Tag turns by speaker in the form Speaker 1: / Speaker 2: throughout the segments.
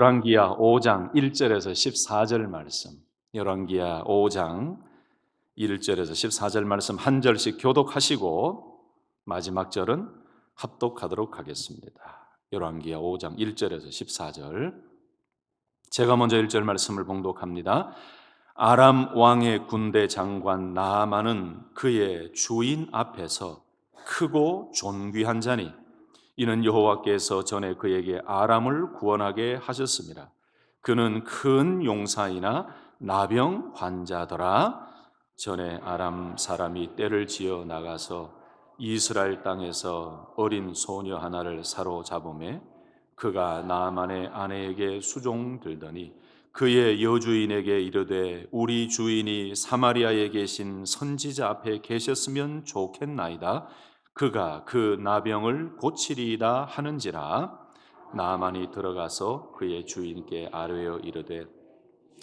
Speaker 1: 열왕기하 5장 1절에서 14절 말씀, 열왕기하 5장 1절에서 14절 말씀 한 절씩 교독하시고 마지막 절은 합독하도록 하겠습니다. 열왕기하 5장 1절에서 14절. 제가 먼저 1절 말씀을 봉독합니다. 아람 왕의 군대 장관 나아만은 그의 주인 앞에서 크고 존귀한 자니 이는 여호와께서 전에 그에게 아람을 구원하게 하셨습니다. 그는 큰 용사이나 나병 환자더라. 전에 아람 사람이 떼를 지어 나가서 이스라엘 땅에서 어린 소녀 하나를 사로잡음에 그가 나아만의 아내에게 수종들더니 그의 여주인에게 이르되 우리 주인이 사마리아에 계신 선지자 앞에 계셨으면 좋겠나이다. 그가 그 나병을 고치리이다 하는지라. 나아만이 들어가서 그의 주인께 아뢰어 이르되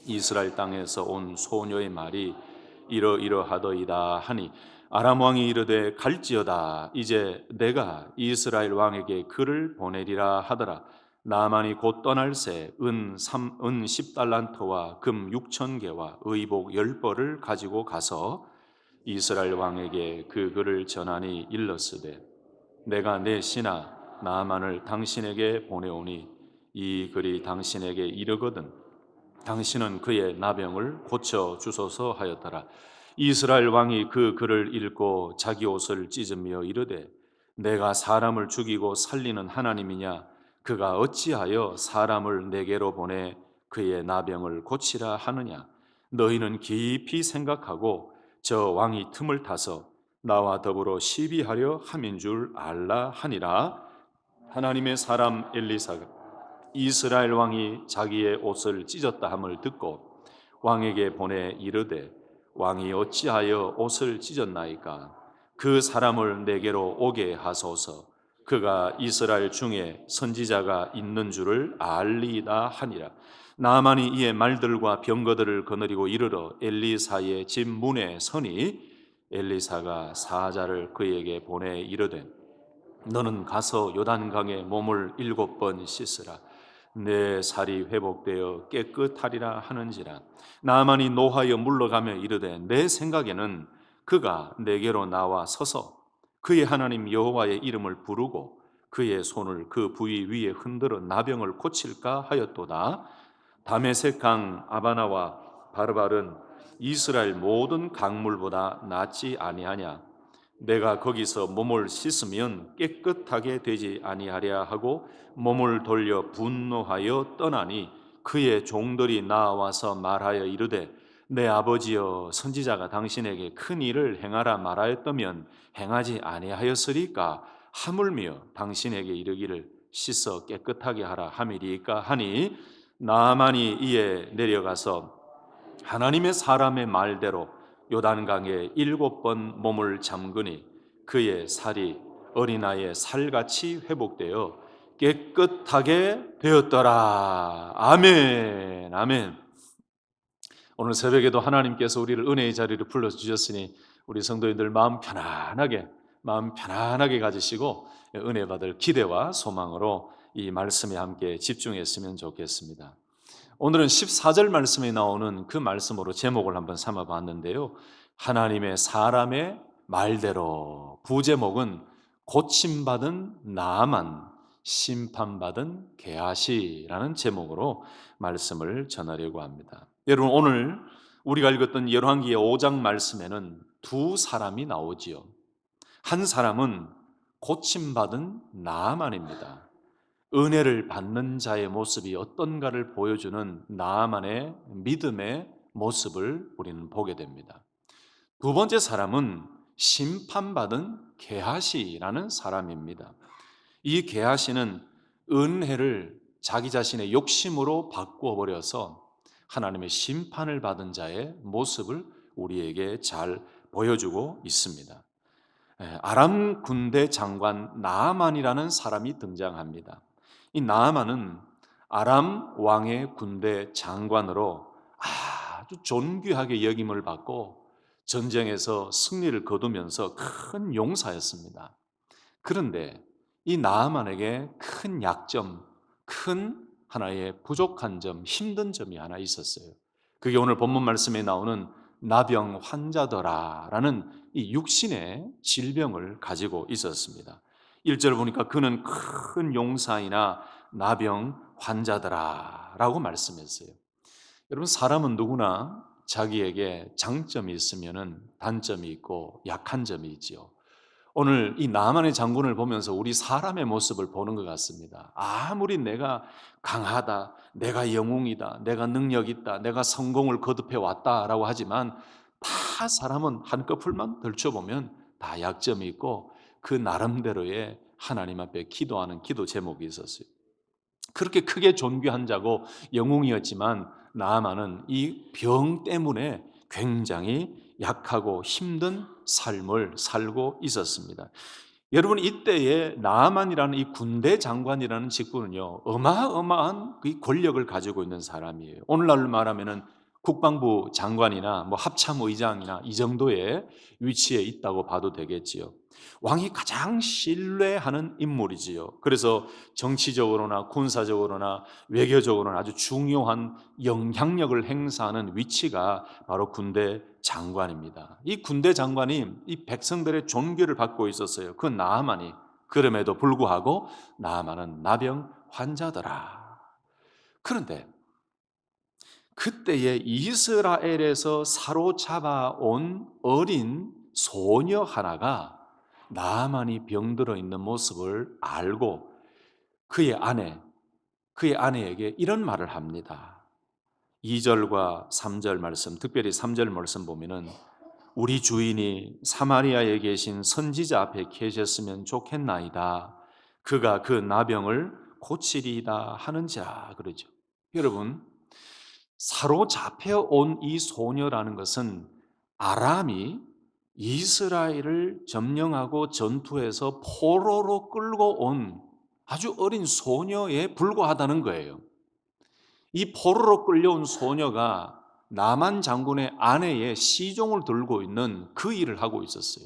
Speaker 1: 이스라엘 땅에서 온 소녀의 말이 이러이러하더이다 하니 아람 왕이 이르되 갈지어다. 이제 내가 이스라엘 왕에게 그를 보내리라 하더라. 나아만이 곧 떠날새 은 10달란트와 금 6,000개와 의복 10벌을 가지고 가서 이스라엘 왕에게 그 글을 전하니 일렀으되 내가 내 신하 나아만을 당신에게 보내오니 이 글이 당신에게 이르거든 당신은 그의 나병을 고쳐 주소서 하였더라. 이스라엘 왕이 그 글을 읽고 자기 옷을 찢으며 이르되 내가 사람을 죽이고 살리는 하나님이냐? 그가 어찌하여 사람을 내게로 보내 그의 나병을 고치라 하느냐? 너희는 깊이 생각하고 저 왕이 틈을 타서 나와 더불어 시비하려 함인 줄 알라 하니라. 하나님의 사람 엘리사가 이스라엘 왕이 자기의 옷을 찢었다 함을 듣고 왕에게 보내 이르되 왕이 어찌하여 옷을 찢었나이까? 그 사람을 내게로 오게 하소서. 그가 이스라엘 중에 선지자가 있는 줄을 알리이다 하니라. 나아만이 이에 말들과 병거들을 거느리고 이르러 엘리사의 집 문에 서니 엘리사가 사자를 그에게 보내 이르되 너는 가서 요단강에 몸을 7번 씻으라. 내 살이 회복되어 깨끗하리라 하는지라. 나아만이 노하여 물러가며 이르되 내 생각에는 그가 내게로 나와 서서 그의 하나님 여호와의 이름을 부르고 그의 손을 그 부위 위에 흔들어 나병을 고칠까 하였도다. 다메섹 강 아바나와 바르발은 이스라엘 모든 강물보다 낫지 아니하냐? 내가 거기서 몸을 씻으면 깨끗하게 되지 아니하랴 하고 몸을 돌려 분노하여 떠나니 그의 종들이 나와서 말하여 이르되 내 아버지여 선지자가 당신에게 큰 일을 행하라 말하였다면 행하지 아니하였으리까? 하물며 당신에게 이르기를 씻어 깨끗하게 하라 함이리까 하니 나아만이 이에 내려가서 하나님의 사람의 말대로 요단강에 7번 몸을 잠그니 그의 살이 어린아이의 살같이 회복되어 깨끗하게 되었더라. 아멘. 아멘. 오늘 새벽에도 하나님께서 우리를 은혜의 자리로 불러주셨으니 우리 성도님들 마음 편안하게 가지시고 은혜 받을 기대와 소망으로 이 말씀에 함께 집중했으면 좋겠습니다. 오늘은 14절 말씀에 나오는 그 말씀으로 제목을 한번 삼아 봤는데요. 하나님의 사람의 말대로, 부제목은 고침받은 나아만, 심판받은 게하시라는 제목으로 말씀을 전하려고 합니다. 여러분, 오늘 우리가 읽었던 열왕기의 5장 말씀에는 두 사람이 나오지요. 한 사람은 고침받은 나아만입니다. 은혜를 받는 자의 모습이 어떤가를 보여주는 나아만의 믿음의 모습을 우리는 보게 됩니다. 두 번째 사람은 심판받은 게하시라는 사람입니다. 이 게하시는 은혜를 자기 자신의 욕심으로 바꾸어 버려서 하나님의 심판을 받은 자의 모습을 우리에게 잘 보여주고 있습니다. 아람 군대 장관 나아만이라는 사람이 등장합니다. 이 나아만은 아람 왕의 군대 장관으로 아주 존귀하게 역임을 받고 전쟁에서 승리를 거두면서 큰 용사였습니다. 그런데 이 나아만에게 큰 약점, 큰 하나의 부족한 점, 힘든 점이 하나 있었어요. 그게 오늘 본문 말씀에 나오는 나병 환자더라라는 이 육신의 질병을 가지고 있었습니다. 1절 보니까 그는 큰 용사이나 나병 환자더라라고 말씀했어요. 여러분, 사람은 누구나 자기에게 장점이 있으면은 단점이 있고 약한 점이 있지요. 오늘 이 나만의 장군을 보면서 우리 사람의 모습을 보는 것 같습니다. 아무리 내가 강하다, 내가 영웅이다, 내가 능력 있다, 내가 성공을 거듭해 왔다라고 하지만 다 사람은 한꺼풀만 들춰보면 다 약점이 있고 그 나름대로의 하나님 앞에 기도하는 기도 제목이 있었어요. 그렇게 크게 존귀한 자고 영웅이었지만 나아만은 이 병 때문에 굉장히 약하고 힘든 삶을 살고 있었습니다. 여러분, 이때에 나아만이라는 이 군대 장관이라는 직분은요, 어마어마한 그 권력을 가지고 있는 사람이에요. 오늘날로 말하면은 국방부 장관이나 뭐 합참의장이나 이 정도의 위치에 있다고 봐도 되겠지요. 왕이 가장 신뢰하는 인물이지요. 그래서 정치적으로나 군사적으로나 외교적으로나 아주 중요한 영향력을 행사하는 위치가 바로 군대 장관입니다. 이 군대 장관이 이 백성들의 존귀를 받고 있었어요. 그 나아만이. 그럼에도 불구하고 나아만은 나병 환자더라. 그런데 그때에 이스라엘에서 사로잡아 온 어린 소녀 하나가 나아만이 병들어 있는 모습을 알고 그의 아내에게 이런 말을 합니다. 2절과 3절 말씀, 특별히 3절 말씀 보면은 우리 주인이 사마리아에 계신 선지자 앞에 계셨으면 좋겠나이다. 그가 그 나병을 고치리이다 하는지라 그러죠. 여러분, 사로잡혀 온 이 소녀라는 것은 아람이 이스라엘을 점령하고 전투해서 포로로 끌고 온 아주 어린 소녀에 불과하다는 거예요. 이 포로로 끌려온 소녀가 나만 장군의 아내의 시종을 들고 있는 그 일을 하고 있었어요.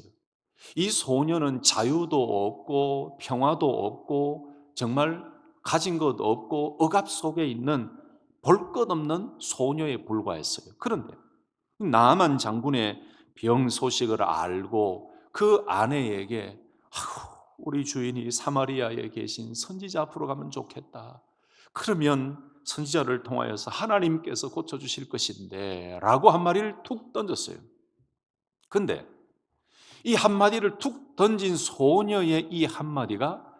Speaker 1: 이 소녀는 자유도 없고 평화도 없고 정말 가진 것 없고 억압 속에 있는 볼 것 없는 소녀에 불과했어요. 그런데 나만 장군의 병 소식을 알고 그 아내에게 우리 주인이 사마리아에 계신 선지자 앞으로 가면 좋겠다. 그러면 선지자를 통하여서 하나님께서 고쳐주실 것인데 라고 한마디를 툭 던졌어요. 근데 이 한마디를 툭 던진 소녀의 이 한마디가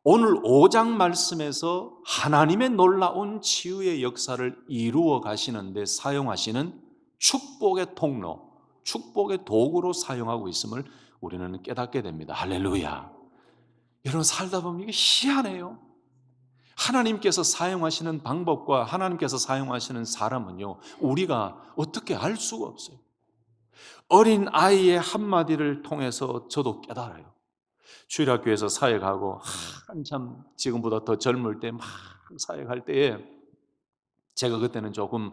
Speaker 1: 오늘 5장 말씀에서 하나님의 놀라운 치유의 역사를 이루어 가시는데 사용하시는 축복의 통로, 축복의 도구로 사용하고 있음을 우리는 깨닫게 됩니다. 할렐루야. 여러분, 살다 보면 이게 희한해요. 하나님께서 사용하시는 방법과 하나님께서 사용하시는 사람은요, 우리가 어떻게 알 수가 없어요. 어린 아이의 한마디를 통해서 저도 깨달아요. 주일학교에서 사역하고 한참 지금보다 더 젊을 때 막 사역할 때에 제가 그때는 조금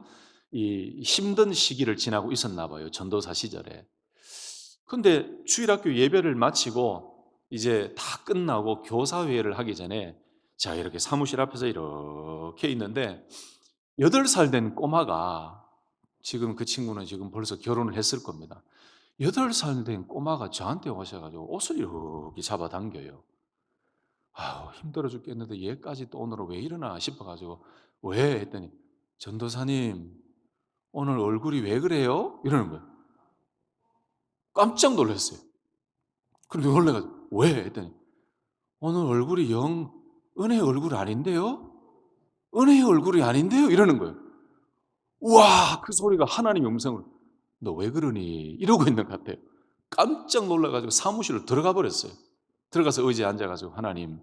Speaker 1: 이 힘든 시기를 지나고 있었나 봐요. 전도사 시절에. 근데 주일학교 예배를 마치고 이제 다 끝나고 교사회를 하기 전에 제가 이렇게 사무실 앞에서 이렇게 있는데 8살 된 꼬마가 지금 그 친구는 지금 벌써 결혼을 했을 겁니다. 8살 된 꼬마가 저한테 오셔가지고 옷을 이렇게 잡아당겨요. 아우, 힘들어 죽겠는데 얘까지 또 오늘은 왜 이러나 싶어가지고 왜? 했더니 전도사님 오늘 얼굴이 왜 그래요? 이러는 거예요. 깜짝 놀랐어요. 그런데 놀래가지고 왜? 했더니 오늘 얼굴이 영 은혜의 얼굴 아닌데요? 은혜의 얼굴이 아닌데요? 이러는 거예요. 우와, 그 소리가 하나님의 음성을 너 왜 그러니? 이러고 있는 것 같아요. 깜짝 놀라가지고 사무실로 들어가 버렸어요. 들어가서 의자에 앉아가지고 하나님,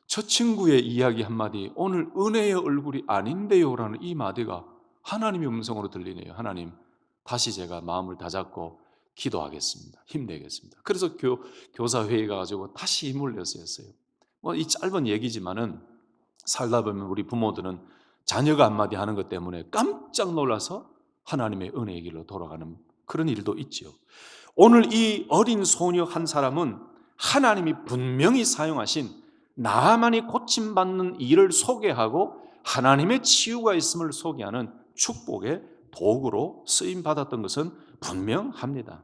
Speaker 1: 저 친구의 이야기 한마디 오늘 은혜의 얼굴이 아닌데요 라는 이 마디가 하나님의 음성으로 들리네요. 하나님, 다시 제가 마음을 다잡고 기도하겠습니다. 힘내겠습니다. 그래서 교사회의가 가지고 다시 힘을 내서 했어요. 이 짧은 얘기지만은 살다 보면 우리 부모들은 자녀가 한마디 하는 것 때문에 깜짝 놀라서 하나님의 은혜의 길로 돌아가는 그런 일도 있지요. 오늘 이 어린 소녀 한 사람은 하나님이 분명히 사용하신 나만이 고침받는 일을 소개하고 하나님의 치유가 있음을 소개하는 축복의 도구로 쓰임받았던 것은 분명합니다.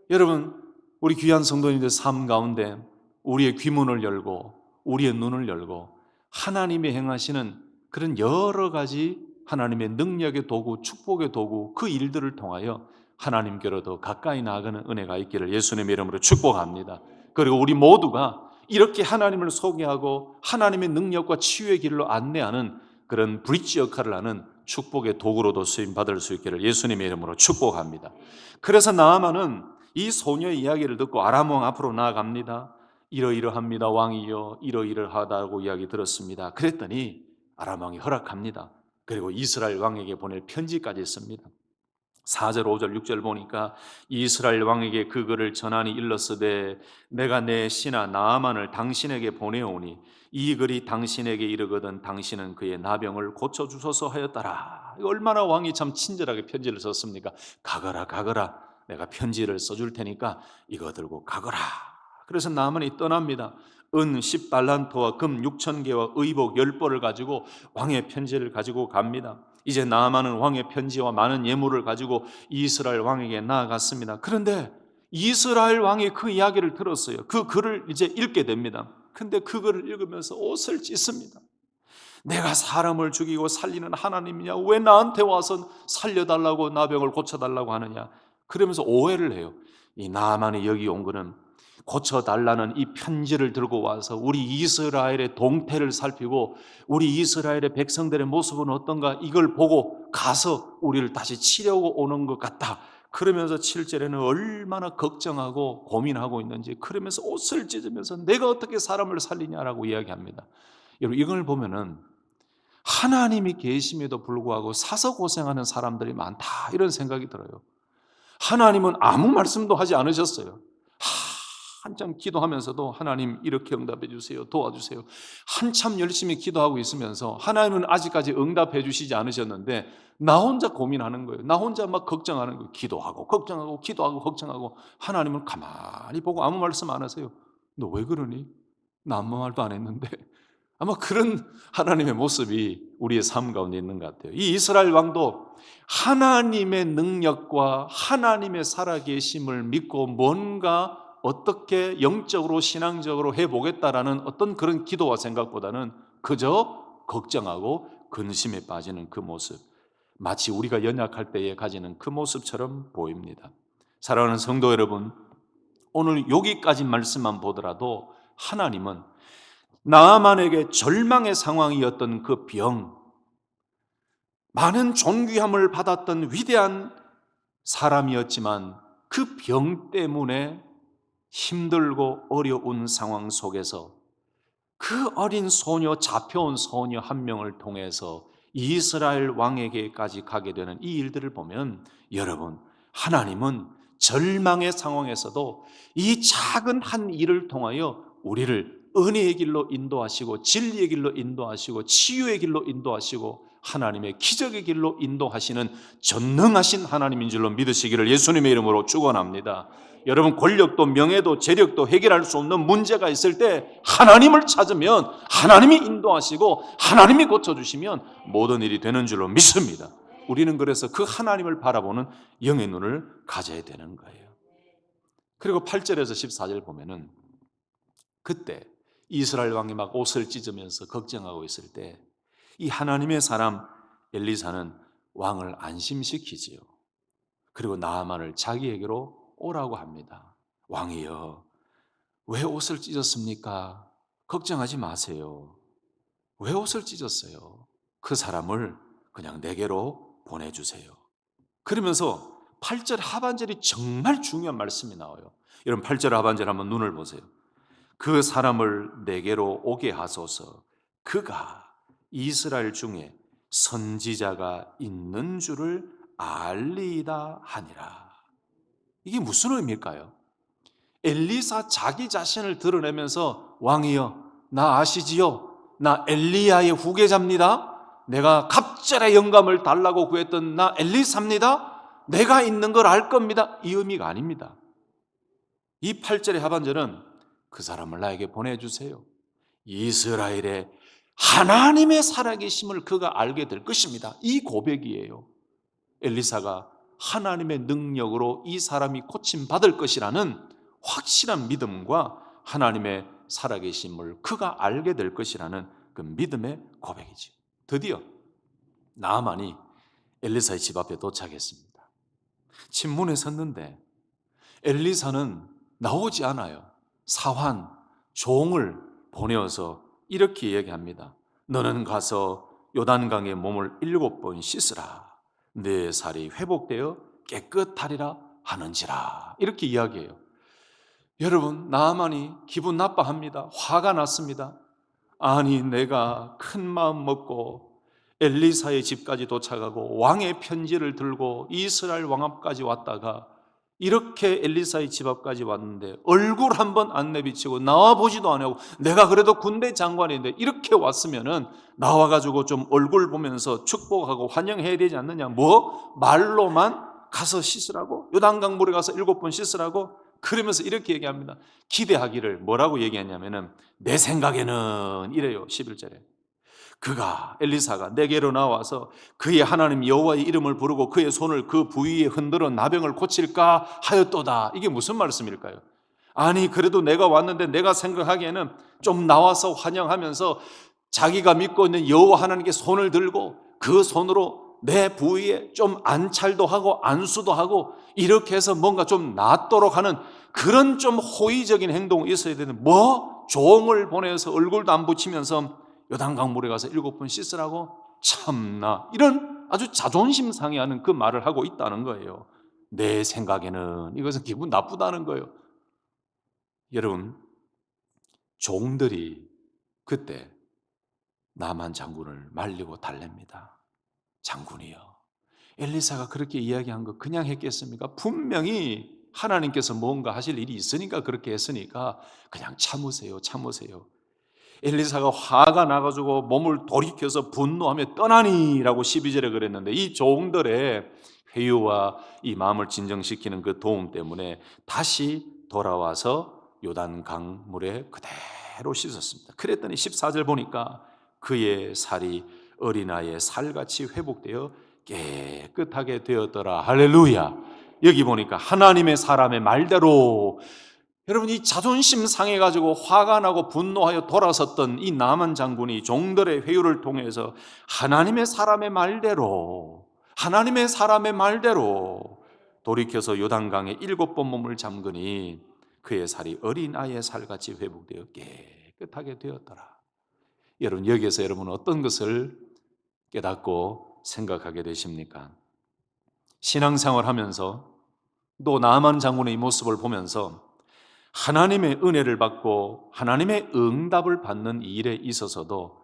Speaker 1: 여러분, 우리 귀한 성도님들 삶 가운데 우리의 귀문을 열고 우리의 눈을 열고 하나님이 행하시는 그런 여러 가지 하나님의 능력의 도구, 축복의 도구, 그 일들을 통하여 하나님께로 더 가까이 나아가는 은혜가 있기를 예수님의 이름으로 축복합니다. 그리고 우리 모두가 이렇게 하나님을 소개하고 하나님의 능력과 치유의 길로 안내하는 그런 브릿지 역할을 하는 축복의 도구로도 쓰임받을 수 있기를 예수님의 이름으로 축복합니다. 그래서 나아만은 이 소녀의 이야기를 듣고 아람 왕 앞으로 나아갑니다. 이러이러합니다 왕이여, 이러이러하다고 이야기 들었습니다. 그랬더니 아람 왕이 허락합니다. 그리고 이스라엘 왕에게 보낼 편지까지 씁니다. 4절, 5절, 6절 보니까 이스라엘 왕에게 그 글을 전하니 일렀으되 내가 내 신하 나아만을 당신에게 보내오니 이 글이 당신에게 이르거든 당신은 그의 나병을 고쳐주소서 하였더라. 얼마나 왕이 참 친절하게 편지를 썼습니까? 가거라 가거라, 내가 편지를 써줄 테니까 이거 들고 가거라. 그래서 나아만이 떠납니다. 은 10달란트와 금 6,000개와 의복 10벌을 가지고 왕의 편지를 가지고 갑니다. 이제 나아만은 왕의 편지와 많은 예물을 가지고 이스라엘 왕에게 나아갔습니다. 그런데 이스라엘 왕이 그 이야기를 들었어요. 그 글을 이제 읽게 됩니다. 근데 그 글을 읽으면서 옷을 찢습니다. 내가 사람을 죽이고 살리는 하나님이냐? 왜 나한테 와서 살려달라고 나병을 고쳐달라고 하느냐? 그러면서 오해를 해요. 이 나아만이 여기 온 거는 고쳐달라는 이 편지를 들고 와서 우리 이스라엘의 동태를 살피고 우리 이스라엘의 백성들의 모습은 어떤가 이걸 보고 가서 우리를 다시 치려고 오는 것 같다. 그러면서 7절에는 얼마나 걱정하고 고민하고 있는지, 그러면서 옷을 찢으면서 내가 어떻게 사람을 살리냐라고 이야기합니다. 여러분, 이걸 보면은 하나님이 계심에도 불구하고 사서 고생하는 사람들이 많다, 이런 생각이 들어요. 하나님은 아무 말씀도 하지 않으셨어요. 한참 기도하면서도 하나님 이렇게 응답해 주세요, 도와주세요. 한참 열심히 기도하고 있으면서 하나님은 아직까지 응답해 주시지 않으셨는데 나 혼자 고민하는 거예요. 나 혼자 막 걱정하는 거예요. 기도하고 걱정하고 기도하고 걱정하고 하나님은 가만히 보고 아무 말씀 안 하세요. 너 왜 그러니? 나 아무 말도 안 했는데. 아마 그런 하나님의 모습이 우리의 삶 가운데 있는 것 같아요. 이 이스라엘 왕도 하나님의 능력과 하나님의 살아계심을 믿고 뭔가 어떻게 영적으로 신앙적으로 해보겠다라는 어떤 그런 기도와 생각보다는 그저 걱정하고 근심에 빠지는 그 모습, 마치 우리가 연약할 때에 가지는 그 모습처럼 보입니다. 사랑하는 성도 여러분, 오늘 여기까지 말씀만 보더라도 하나님은 나아만에게 절망의 상황이었던 그 병, 많은 존귀함을 받았던 위대한 사람이었지만 그 병 때문에 힘들고 어려운 상황 속에서 그 어린 소녀, 잡혀온 소녀 한 명을 통해서 이스라엘 왕에게까지 가게 되는 이 일들을 보면 여러분, 하나님은 절망의 상황에서도 이 작은 한 일을 통하여 우리를 은혜의 길로 인도하시고 진리의 길로 인도하시고 치유의 길로 인도하시고 하나님의 기적의 길로 인도하시는 전능하신 하나님인 줄로 믿으시기를 예수님의 이름으로 축원합니다. 여러분, 권력도 명예도 재력도 해결할 수 없는 문제가 있을 때 하나님을 찾으면 하나님이 인도하시고 하나님이 고쳐주시면 모든 일이 되는 줄로 믿습니다. 우리는 그래서 그 하나님을 바라보는 영의 눈을 가져야 되는 거예요. 그리고 8절에서 14절 보면은 그때 이스라엘 왕이 막 옷을 찢으면서 걱정하고 있을 때 이 하나님의 사람 엘리사는 왕을 안심시키지요. 그리고 나아만을 자기에게로 오라고 합니다. 왕이여, 왜 옷을 찢었습니까? 걱정하지 마세요. 왜 옷을 찢었어요? 그 사람을 그냥 내게로 보내주세요. 그러면서 8절 하반절이 정말 중요한 말씀이 나와요. 여러분, 8절 하반절 한번 눈을 보세요. 그 사람을 내게로 오게 하소서. 그가 이스라엘 중에 선지자가 있는 줄을 알리이다 하니라. 이게 무슨 의미일까요? 엘리사 자기 자신을 드러내면서 왕이여, 나 아시지요? 나 엘리야의 후계자입니다. 내가 갑절의 영감을 달라고 구했던 나 엘리사입니다. 내가 있는 걸 알 겁니다. 이 의미가 아닙니다. 이 8절의 하반절은 그 사람을 나에게 보내주세요. 이스라엘의 하나님의 살아계심을 그가 알게 될 것입니다. 이 고백이에요. 엘리사가 하나님의 능력으로 이 사람이 고침받을 것이라는 확실한 믿음과 하나님의 살아계심을 그가 알게 될 것이라는 그 믿음의 고백이죠. 드디어 나아만이 엘리사의 집 앞에 도착했습니다. 침문에 섰는데 엘리사는 나오지 않아요. 사환, 종을 보내어서 이렇게 얘기합니다. 너는 가서 요단강에 몸을 7번 씻으라. 내 살이 회복되어 깨끗하리라 하는지라. 이렇게 이야기해요. 여러분, 나아만이 기분 나빠합니다. 화가 났습니다. 아니, 내가 큰 마음 먹고 엘리사의 집까지 도착하고 왕의 편지를 들고 이스라엘 왕 앞까지 왔다가 이렇게 엘리사의 집 앞까지 왔는데 얼굴 한번 안 내비치고 나와보지도 안 하고, 내가 그래도 군대 장관인데 이렇게 왔으면은 나와가지고 좀 얼굴 보면서 축복하고 환영해야 되지 않느냐. 뭐? 말로만 가서 씻으라고? 요단강 물에 가서 7번 씻으라고? 그러면서 이렇게 얘기합니다. 기대하기를 뭐라고 얘기하냐면은 내 생각에는 이래요. 11절에 그가, 엘리사가 내게로 나와서 그의 하나님 여호와의 이름을 부르고 그의 손을 그 부위에 흔들어 나병을 고칠까 하였도다. 이게 무슨 말씀일까요? 아니, 그래도 내가 왔는데 내가 생각하기에는 좀 나와서 환영하면서 자기가 믿고 있는 여호와 하나님께 손을 들고 그 손으로 내 부위에 좀 안찰도 하고 안수도 하고 이렇게 해서 뭔가 좀 낫도록 하는 그런 좀 호의적인 행동이 있어야 되는, 뭐? 종을 보내서 얼굴도 안 붙이면서 요단강 물에 가서 7번 씻으라고? 참나, 이런 아주 자존심 상해하는 그 말을 하고 있다는 거예요. 내 생각에는 이것은 기분 나쁘다는 거예요. 여러분, 종들이 그때 나만 장군을 말리고 달랩니다. 장군이요, 엘리사가 그렇게 이야기한 거 그냥 했겠습니까? 분명히 하나님께서 뭔가 하실 일이 있으니까 그렇게 했으니까 그냥 참으세요, 참으세요. 엘리사가 화가 나가지고 몸을 돌이켜서 분노하며 떠나니라고 12절에 그랬는데, 이 종들의 회유와 이 마음을 진정시키는 그 도움 때문에 다시 돌아와서 요단강 물에 그대로 씻었습니다. 그랬더니 14절 보니까 그의 살이 어린아이의 살같이 회복되어 깨끗하게 되었더라. 할렐루야. 여기 보니까 하나님의 사람의 말대로, 여러분, 이 자존심 상해가지고 화가 나고 분노하여 돌아섰던 이 나만 장군이 종들의 회유를 통해서 하나님의 사람의 말대로, 하나님의 사람의 말대로 돌이켜서 요단강에 7번 몸을 잠그니 그의 살이 어린아이의 살같이 회복되어 깨끗하게 되었더라. 여러분, 여기에서 여러분은 어떤 것을 깨닫고 생각하게 되십니까? 신앙생활 하면서 또 나만 장군의 이 모습을 보면서 하나님의 은혜를 받고 하나님의 응답을 받는 일에 있어서도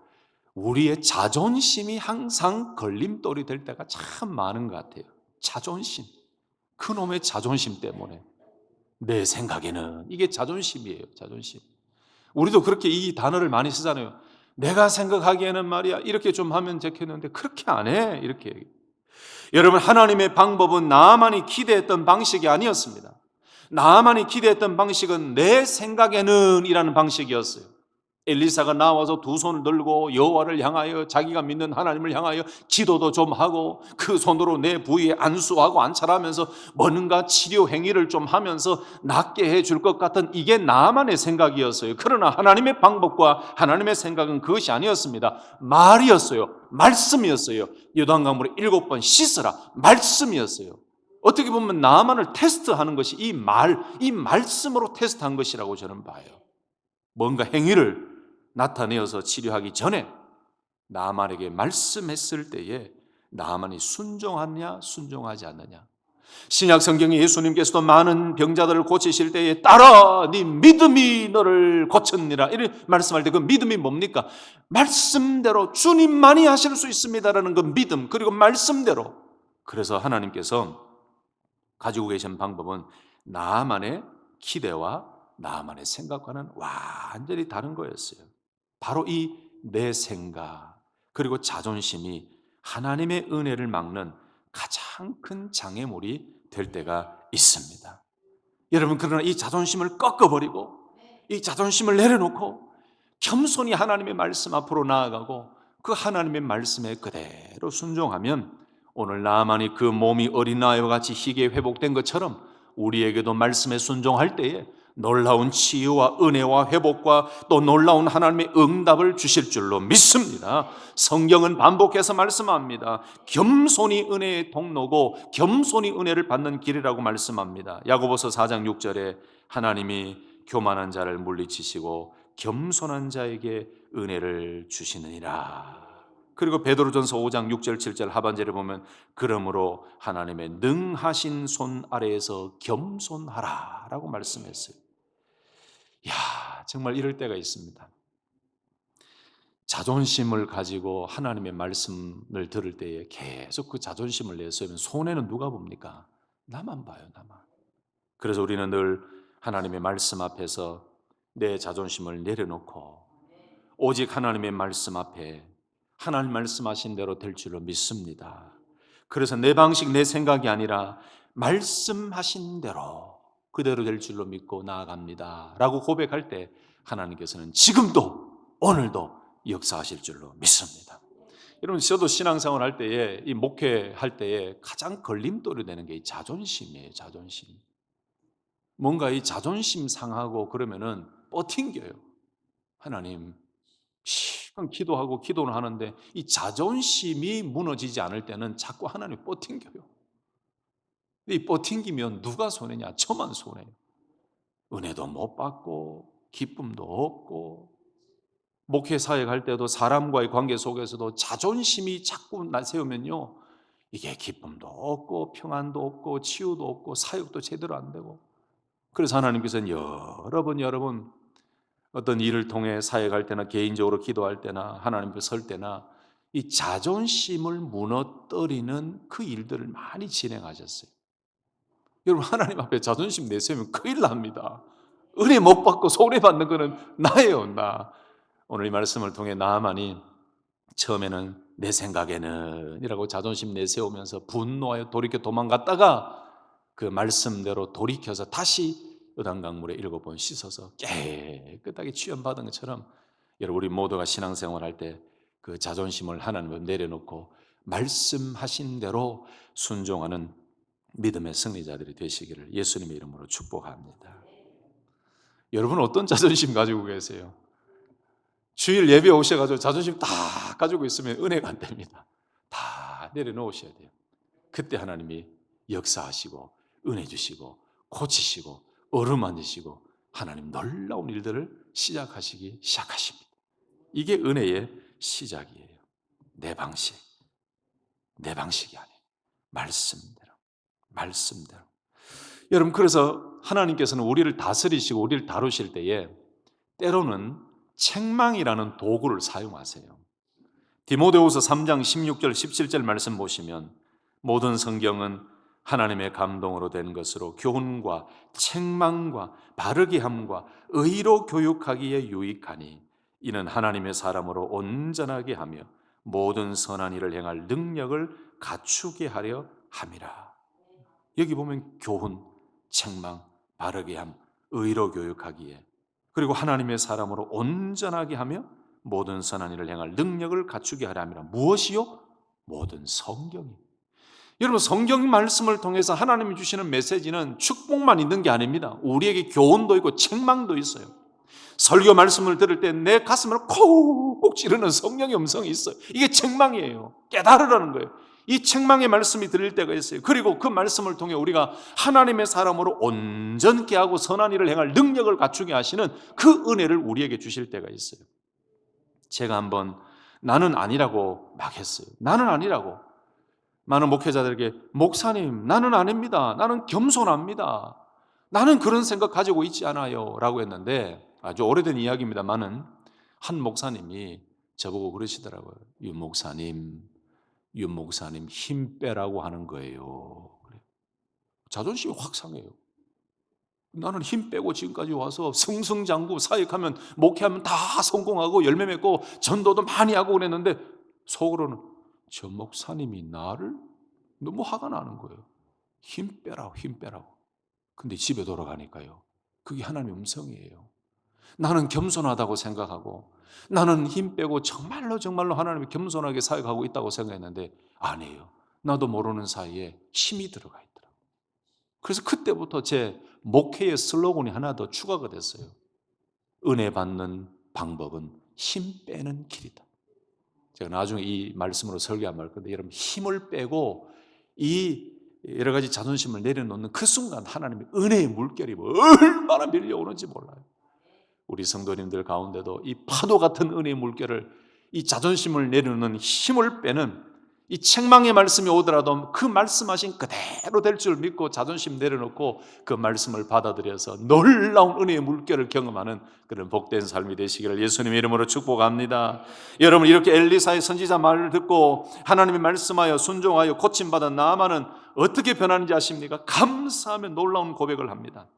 Speaker 1: 우리의 자존심이 항상 걸림돌이 될 때가 참 많은 것 같아요. 자존심, 그놈의 자존심 때문에. 내 생각에는 이게 자존심이에요. 자존심. 우리도 그렇게 이 단어를 많이 쓰잖아요. 내가 생각하기에는 말이야 이렇게 좀 하면 좋겠는데 그렇게 안 해. 이렇게. 여러분, 하나님의 방법은 나만이 기대했던 방식이 아니었습니다. 나만이 기대했던 방식은 내 생각에는 이라는 방식이었어요. 엘리사가 나와서 두 손을 들고 여호와를 향하여, 자기가 믿는 하나님을 향하여 기도도 좀 하고 그 손으로 내 부위에 안수하고 안찰하면서 뭔가 치료 행위를 좀 하면서 낫게 해줄 것 같은, 이게 나만의 생각이었어요. 그러나 하나님의 방법과 하나님의 생각은 그것이 아니었습니다. 말이었어요. 말씀이었어요. 요단강물에 7번 씻으라. 말씀이었어요. 어떻게 보면 나만을 테스트하는 것이 이 말씀으로 테스트한 것이라고 저는 봐요. 뭔가 행위를 나타내어서 치료하기 전에 나만에게 말씀했을 때에 나만이 순종하느냐 순종하지 않느냐. 신약 성경에 예수님께서도 많은 병자들을 고치실 때에 따라 네 믿음이 너를 고쳤느니라 이렇게 말씀할 때 그 믿음이 뭡니까? 말씀대로 주님만이 하실 수 있습니다라는 그 믿음, 그리고 말씀대로. 그래서 하나님께서 가지고 계신 방법은 나만의 기대와 나만의 생각과는 완전히 다른 거였어요. 바로 이 내 생각 그리고 자존심이 하나님의 은혜를 막는 가장 큰 장애물이 될 때가 있습니다. 여러분, 그러나 이 자존심을 꺾어버리고 이 자존심을 내려놓고 겸손히 하나님의 말씀 앞으로 나아가고 그 하나님의 말씀에 그대로 순종하면 오늘 나만이 그 몸이 어린아이와 같이 희게 회복된 것처럼 우리에게도 말씀에 순종할 때에 놀라운 치유와 은혜와 회복과 또 놀라운 하나님의 응답을 주실 줄로 믿습니다. 성경은 반복해서 말씀합니다. 겸손이 은혜의 통로고 겸손이 은혜를 받는 길이라고 말씀합니다. 야고보서 4장 6절에 하나님이 교만한 자를 물리치시고 겸손한 자에게 은혜를 주시느니라. 그리고 베드로전서 5장 6절 7절 하반절에 보면 그러므로 하나님의 능하신 손 아래에서 겸손하라 라고 말씀했어요. 정말 이럴 때가 있습니다. 자존심을 가지고 하나님의 말씀을 들을 때에 계속 그 자존심을 내세우면 손해는 누가 봅니까? 나만 봐요, 나만. 그래서 우리는 늘 하나님의 말씀 앞에서 내 자존심을 내려놓고 오직 하나님의 말씀 앞에 하나님 말씀하신 대로 될 줄로 믿습니다. 그래서 내 방식, 내 생각이 아니라 말씀하신 대로 그대로 될 줄로 믿고 나아갑니다 라고 고백할 때 하나님께서는 지금도 오늘도 역사하실 줄로 믿습니다. 여러분, 저도 신앙생활 할 때에 이 목회할 때에 가장 걸림돌이 되는 게 이 자존심이에요. 자존심. 뭔가 이 자존심 상하고 그러면은 버팅겨요. 하나님, 시간 기도하고 기도는 하는데 이 자존심이 무너지지 않을 때는 자꾸 하나님 버팅겨요. 이 버팅기면 누가 손해냐? 저만 손해요. 은혜도 못 받고 기쁨도 없고 목회 사역 할 때도 사람과의 관계 속에서도 자존심이 자꾸 나세우면요, 이게 기쁨도 없고 평안도 없고 치유도 없고 사역도 제대로 안 되고. 그래서 하나님께서는 여러 번 어떤 일을 통해 사역할 때나 개인적으로 기도할 때나 하나님 앞에 설 때나 이 자존심을 무너뜨리는 그 일들을 많이 진행하셨어요. 여러분, 하나님 앞에 자존심 내세우면 큰일 납니다. 은혜 못 받고 손해받는 거는 나예요, 나. 오늘 이 말씀을 통해 나만이 처음에는 내 생각에는 이라고 자존심 내세우면서 분노하여 돌이켜 도망갔다가 그 말씀대로 돌이켜서 다시 요단강물에 7번 씻어서 깨끗하게 취함받은 것처럼 여러분, 우리 모두가 신앙생활 할 때 그 자존심을 하나님께 내려놓고 말씀하신 대로 순종하는 믿음의 승리자들이 되시기를 예수님의 이름으로 축복합니다. 여러분, 어떤 자존심 가지고 계세요? 주일 예배 오셔가지고 자존심 다 가지고 있으면 은혜가 안 됩니다. 다 내려놓으셔야 돼요. 그때 하나님이 역사하시고 은혜 주시고 고치시고 어루만지시고 하나님 놀라운 일들을 시작하십니다. 이게 은혜의 시작이에요. 내 방식이 아니에요. 말씀대로. 여러분, 그래서 하나님께서는 우리를 다스리시고 우리를 다루실 때에 때로는 책망이라는 도구를 사용하세요. 디모데후서 3장 16절 17절 말씀 보시면 모든 성경은 하나님의 감동으로 된 것으로 교훈과 책망과 바르게 함과 의로 교육하기에 유익하니 이는 하나님의 사람으로 온전하게 하며 모든 선한 일을 행할 능력을 갖추게 하려 함이라. 여기 보면 교훈, 책망, 바르게 함, 의로 교육하기에, 그리고 하나님의 사람으로 온전하게 하며 모든 선한 일을 행할 능력을 갖추게 하려 함이라. 무엇이요? 모든 성경이. 여러분, 성경 말씀을 통해서 하나님이 주시는 메시지는 축복만 있는 게 아닙니다. 우리에게 교훈도 있고 책망도 있어요. 설교 말씀을 들을 때 내 가슴을 콕 찌르는 성령의 음성이 있어요. 이게 책망이에요. 깨달으라는 거예요. 이 책망의 말씀이 들릴 때가 있어요. 그리고 그 말씀을 통해 우리가 하나님의 사람으로 온전케 하고 선한 일을 행할 능력을 갖추게 하시는 그 은혜를 우리에게 주실 때가 있어요. 제가 한번 나는 아니라고 막 했어요. 나는 아니라고. 많은 목회자들에게 목사님, 나는 아닙니다. 나는 겸손합니다. 나는 그런 생각 가지고 있지 않아요 라고 했는데, 아주 오래된 이야기입니다만은 한 목사님이 저보고 그러시더라고요. 윤 목사님 힘 빼라고 하는 거예요. 자존심이 확 상해요. 나는 힘 빼고 지금까지 와서 승승장구 사역하면 목회하면 다 성공하고 열매 맺고 전도도 많이 하고 그랬는데 속으로는 저 목사님이 나를 너무 화가 나는 거예요. 힘 빼라고. 근데 집에 돌아가니까요, 그게 하나님의 음성이에요. 나는 겸손하다고 생각하고 나는 힘 빼고 정말로 하나님이 겸손하게 사역하고 있다고 생각했는데 아니에요. 나도 모르는 사이에 힘이 들어가 있더라고요. 그래서 그때부터 제 목회의 슬로건이 하나 더 추가가 됐어요. 은혜 받는 방법은 힘 빼는 길이다. 제가 나중에 이 말씀으로 설교할 건데 여러분 힘을 빼고 이 여러 가지 자존심을 내려놓는 그 순간 하나님의 은혜의 물결이 얼마나 밀려오는지 몰라요. 우리 성도님들 가운데도 이 파도 같은 은혜의 물결을 이 자존심을 내려놓는 힘을 빼는 이 책망의 말씀이 오더라도 그 말씀하신 그대로 될 줄 믿고 자존심 내려놓고 그 말씀을 받아들여서 놀라운 은혜의 물결을 경험하는 그런 복된 삶이 되시기를 예수님의 이름으로 축복합니다. 여러분 이렇게 엘리사의 선지자 말을 듣고 하나님의 말씀하여 순종하여 고침받은 나아만은 어떻게 변하는지 아십니까? 감사하며 놀라운 고백을 합니다.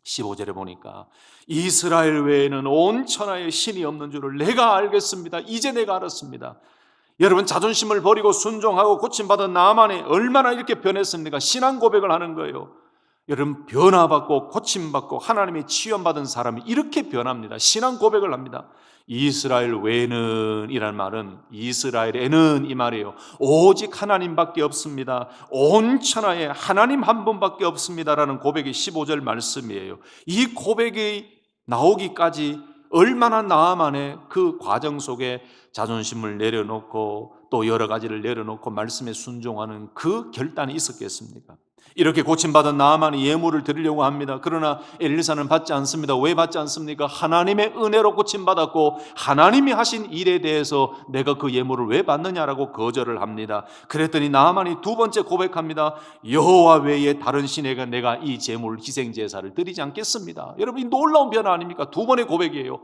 Speaker 1: 15절에 보니까 이스라엘 외에는 온 천하에 신이 없는 줄을 내가 알겠습니다. 이제 내가 알았습니다. 여러분 자존심을 버리고 순종하고 고침받은 나아만이 얼마나 이렇게 변했습니까? 신앙 고백을 하는 거예요. 여러분 변화받고 고침받고 하나님의 치유받은 사람이 이렇게 변합니다. 신앙 고백을 합니다. 이스라엘 외에는 이란 말은 이스라엘에는 이 말이에요. 오직 하나님밖에 없습니다. 온 천하에 하나님 한 분밖에 없습니다라는 고백이 15절 말씀이에요. 이 고백이 나오기까지 얼마나 나아만의 그 과정 속에 자존심을 내려놓고 또 여러 가지를 내려놓고 말씀에 순종하는 그 결단이 있었겠습니까? 이렇게 고침받은 나아만이 예물을 드리려고 합니다. 그러나 엘리사는 받지 않습니다. 왜 받지 않습니까? 하나님의 은혜로 고침받았고 하나님이 하신 일에 대해서 내가 그 예물을 왜 받느냐라고 거절을 합니다. 그랬더니 나아만이 두 번째 고백합니다. 여호와 외에 다른 신에게 내가 이 제물 희생 제사를 드리지 않겠습니다. 여러분 이 놀라운 변화 아닙니까? 두 번의 고백이에요.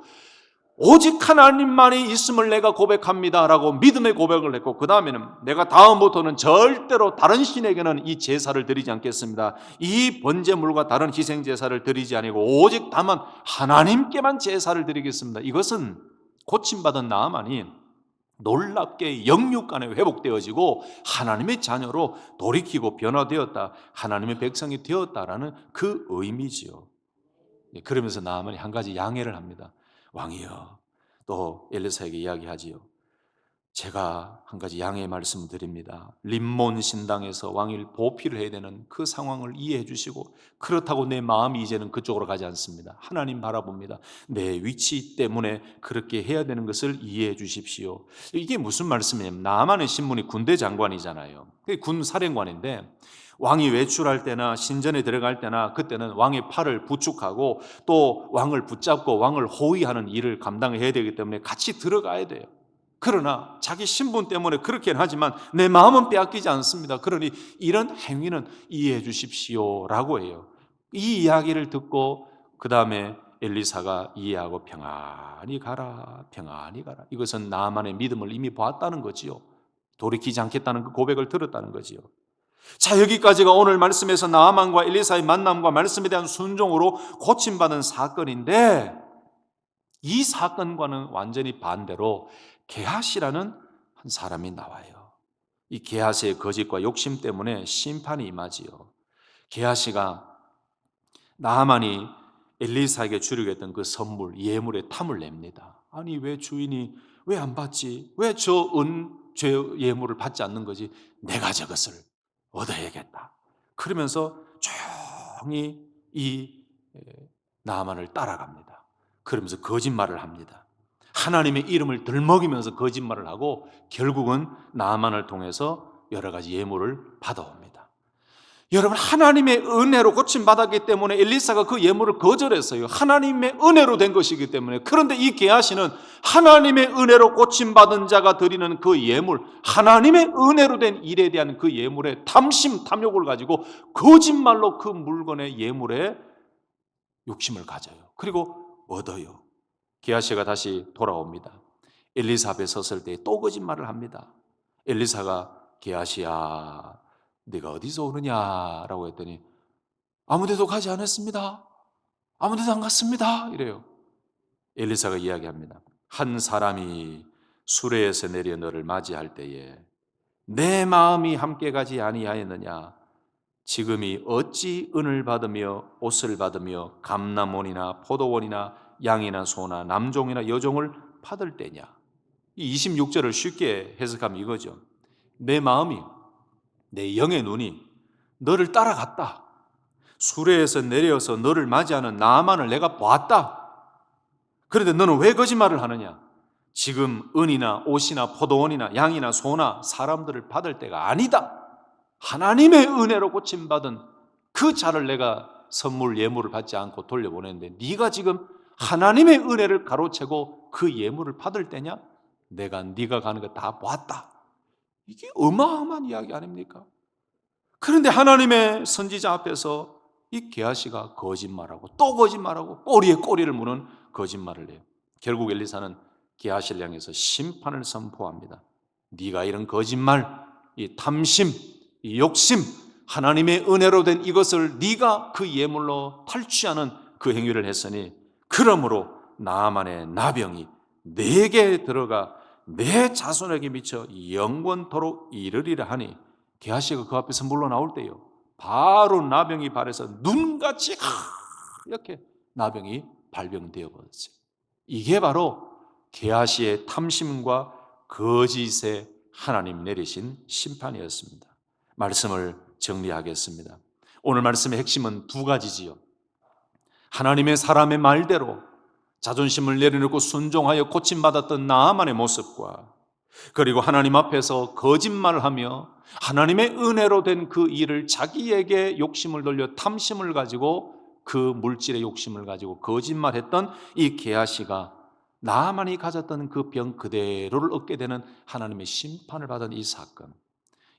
Speaker 1: 오직 하나님만이 있음을 내가 고백합니다 라고 믿음의 고백을 했고 그 다음에는 내가 다음부터는 절대로 다른 신에게는 이 제사를 드리지 않겠습니다. 이 번제물과 다른 희생 제사를 드리지 아니고 오직 다만 하나님께만 제사를 드리겠습니다. 이것은 고침받은 나아만이 놀랍게 영육간에 회복되어지고 하나님의 자녀로 돌이키고 변화되었다, 하나님의 백성이 되었다라는 그 의미지요. 그러면서 나아만이 한 가지 양해를 합니다. 왕이여, 또 엘리사에게 이야기하지요. 제가 한 가지 양해의 말씀을 드립니다. 림몬 신당에서 왕을 보필을 해야 되는 그 상황을 이해해 주시고 그렇다고 내 마음이 이제는 그쪽으로 가지 않습니다. 하나님 바라봅니다. 내 위치 때문에 그렇게 해야 되는 것을 이해해 주십시오. 이게 무슨 말씀이냐면 나아만의 신분이 군대 장관이잖아요. 군 사령관인데 왕이 외출할 때나 신전에 들어갈 때나 그때는 왕의 팔을 부축하고 또 왕을 붙잡고 왕을 호위하는 일을 감당해야 되기 때문에 같이 들어가야 돼요. 그러나 자기 신분 때문에 그렇게는 하지만 내 마음은 빼앗기지 않습니다. 그러니 이런 행위는 이해해 주십시오라고 해요. 이 이야기를 듣고 그 다음에 엘리사가 이해하고 평안히 가라, 평안히 가라. 이것은 나만의 믿음을 이미 보았다는 거지요. 돌이키지 않겠다는 그 고백을 들었다는 거지요. 자, 여기까지가 오늘 말씀에서 나아만과 엘리사의 만남과 말씀에 대한 순종으로 고침받은 사건인데 이 사건과는 완전히 반대로 게하시라는 한 사람이 나와요. 이 게하시의 거짓과 욕심 때문에 심판이 임하지요. 게하시가 나아만이 엘리사에게 주려고 했던 그 선물, 예물에 탐을 냅니다. 아니 왜 주인이 왜 안 받지? 왜 저 예물을 받지 않는 거지? 내가 저것을 얻어야겠다. 그러면서 조용히 이 나아만을 따라갑니다. 그러면서 거짓말을 합니다. 하나님의 이름을 들먹이면서 거짓말을 하고 결국은 나아만을 통해서 여러 가지 예물을 받아옵니다. 여러분 하나님의 은혜로 고침받았기 때문에 엘리사가 그 예물을 거절했어요. 하나님의 은혜로 된 것이기 때문에. 그런데 이 게하시는 하나님의 은혜로 고침받은 자가 드리는 그 예물, 하나님의 은혜로 된 일에 대한 그 예물에 탐심, 탐욕을 가지고 거짓말로 그 물건의 예물에 욕심을 가져요. 그리고 얻어요. 게하시가 다시 돌아옵니다. 엘리사 앞에 섰을 때 또 거짓말을 합니다. 엘리사가 게하시야 네가 어디서 오느냐라고 했더니 아무데도 가지 않았습니다. 아무데도 안 갔습니다. 이래요. 엘리사가 이야기합니다. 한 사람이 수레에서 내려 너를 맞이할 때에 내 마음이 함께 가지 아니하였느냐? 지금이 어찌 은을 받으며 옷을 받으며 감람원이나 포도원이나 양이나 소나 남종이나 여종을 받을 때냐. 이 26절을 쉽게 해석하면 이거죠. 내 마음이, 내 영의 눈이 너를 따라갔다. 수레에서 내려서 너를 맞이하는 나아만을 내가 보았다. 그런데 너는 왜 거짓말을 하느냐? 지금 은이나 옷이나 포도원이나 양이나 소나 사람들을 받을 때가 아니다. 하나님의 은혜로 고침받은 그 자를 내가 선물 예물을 받지 않고 돌려보냈는데 네가 지금 하나님의 은혜를 가로채고 그 예물을 받을 때냐? 내가 네가 가는 거 다 보았다. 이게 어마어마한 이야기 아닙니까? 그런데 하나님의 선지자 앞에서 이 게하시가 거짓말하고 또 거짓말하고 꼬리에 꼬리를 무는 거짓말을 해요. 결국 엘리사는 게하시를 향해서 심판을 선포합니다. 네가 이런 거짓말, 이 탐심, 이 욕심, 하나님의 은혜로 된 이것을 네가 그 예물로 탈취하는 그 행위를 했으니 그러므로 나아만의 나병이 내게 들어가 내 자손에게 미쳐 영원토록 이르리라 하니 게하시가 그 앞에서 물러나올 때요 바로 나병이 발해서 눈같이 이렇게 나병이 발병되어 버렸어요. 이게 바로 게하시의 탐심과 거짓에 하나님 내리신 심판이었습니다. 말씀을 정리하겠습니다. 오늘 말씀의 핵심은 두 가지지요. 하나님의 사람의 말대로 자존심을 내려놓고 순종하여 고침받았던 나아만의 모습과 그리고 하나님 앞에서 거짓말을 하며 하나님의 은혜로 된 그 일을 자기에게 욕심을 돌려 탐심을 가지고 그 물질의 욕심을 가지고 거짓말했던 이 게하시가 나아만이 가졌던 그 병 그대로를 얻게 되는 하나님의 심판을 받은 이 사건,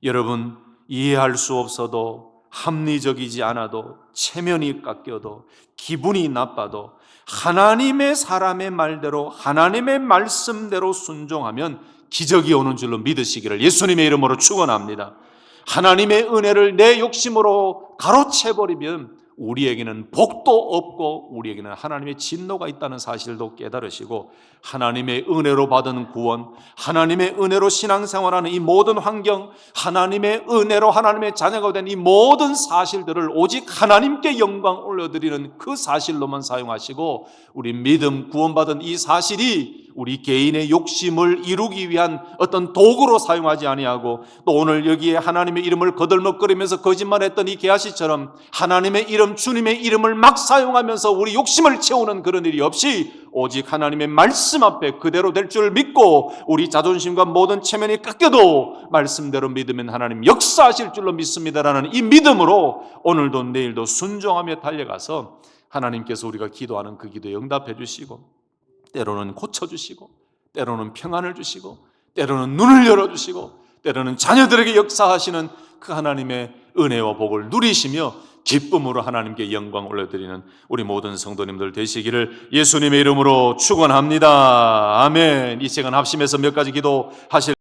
Speaker 1: 여러분 이해할 수 없어도 합리적이지 않아도 체면이 깎여도 기분이 나빠도 하나님의 사람의 말대로 하나님의 말씀대로 순종하면 기적이 오는 줄로 믿으시기를 예수님의 이름으로 축원합니다. 하나님의 은혜를 내 욕심으로 가로채버리면 우리에게는 복도 없고 우리에게는 하나님의 진노가 있다는 사실도 깨달으시고 하나님의 은혜로 받은 구원, 하나님의 은혜로 신앙생활하는 이 모든 환경, 하나님의 은혜로 하나님의 자녀가 된 이 모든 사실들을 오직 하나님께 영광 올려드리는 그 사실로만 사용하시고 우리 믿음 구원받은 이 사실이 우리 개인의 욕심을 이루기 위한 어떤 도구로 사용하지 아니하고 또 오늘 여기에 하나님의 이름을 거들먹거리면서 거짓말했던 이 게하시처럼 하나님의 이름, 주님의 이름을 막 사용하면서 우리 욕심을 채우는 그런 일이 없이 오직 하나님의 말씀 앞에 그대로 될 줄 믿고 우리 자존심과 모든 체면이 깎여도 말씀대로 믿으면 하나님 역사하실 줄로 믿습니다라는 이 믿음으로 오늘도 내일도 순종하며 달려가서 하나님께서 우리가 기도하는 그 기도에 응답해 주시고 때로는 고쳐주시고 때로는 평안을 주시고 때로는 눈을 열어주시고 때로는 자녀들에게 역사하시는 그 하나님의 은혜와 복을 누리시며 기쁨으로 하나님께 영광 올려드리는 우리 모든 성도님들 되시기를 예수님의 이름으로 축원합니다. 아멘. 이 시간 합심해서 몇 가지 기도하실